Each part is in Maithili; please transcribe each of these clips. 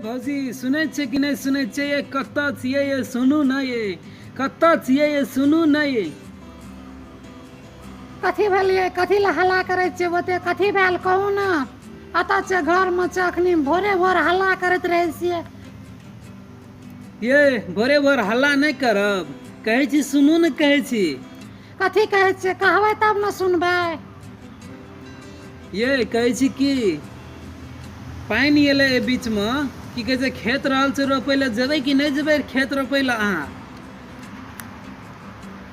भौजी सुनै छै कि नहीं सुनै छै? ये कत्ता छियै ये सुनू ना ये कत्ता छियै ये सुनू ना ये। कथी भेलियै? कथी लए हल्ला करै छियै? ओते कथी भेल कहू ने। अतऽ छै घरमे छै, अखनी भोरे भोर हल्ला करैत रहै छियै। ये भोरे भोर हल्ला नहीं करब, कहै छी सुनू ने कहै छी। कथी कहै छियै? कहबै तब ने सुनबै। ये कहै छी कि पानि एलै एहि बीचमे, की कहै छै खेत रहल छै रोपै लए, जेबै कि नहीं जेबै खेत रोपै लए अहाँ?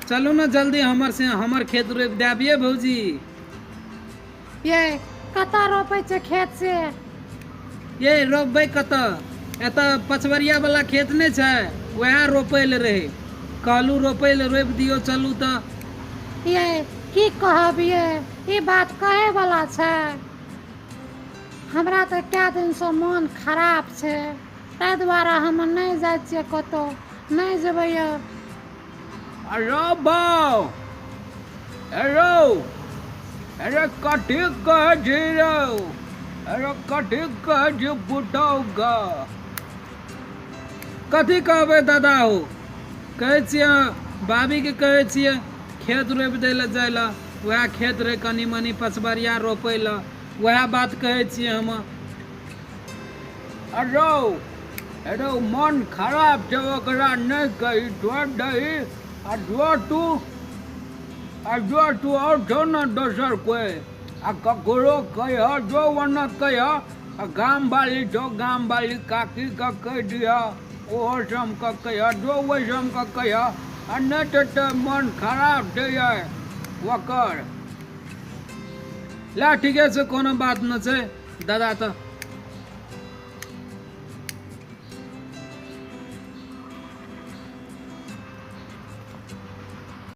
चलू ने जल्दी हमर खेत रोपि देब ये भौजी। ये कतऽ रोपै छै खेत से? ये रोपबै कतऽ? एतऽ पचवरिया वाला खेत नहीं छै, वएह रोपै लए रहे, कहलू रोपै लए रोपि दियौ चलू तऽ। ये की कहब ये, ई बात कहे वाला छै? हमरा तऽ कए दिनसँ मोन खराब छै, ताहि दुआरे हम नहीं जाइ छियै कतहु, नहीं जेबै यौ। अरे बाउ, अरे कथी कहै छी रौ? अरे कथी कहै छी बुढ़ऊ गा? कथी कहबै दादा हो? कहै छियै भाभीके कहै छियै खेत रोपि दै लए जाइ लए, वएह खेत रहे कनी मनी पचवरिया रोपै लए, वएह बात कहै छियै हम। अरे मन खराब छै ओकरा नहीं कही, छोड़ दही। आ जो तू और छो ना दोसर कोई, आ ककरो कह जो वरना कह गाम वाली छो, गाम वाली काकी का कह दिया, ओहो सम का कह जो वैसम का कह, आ नहीं तो मन खराब छै ओकर। ला ठीके छै, कोनो बात न छै दादा, तो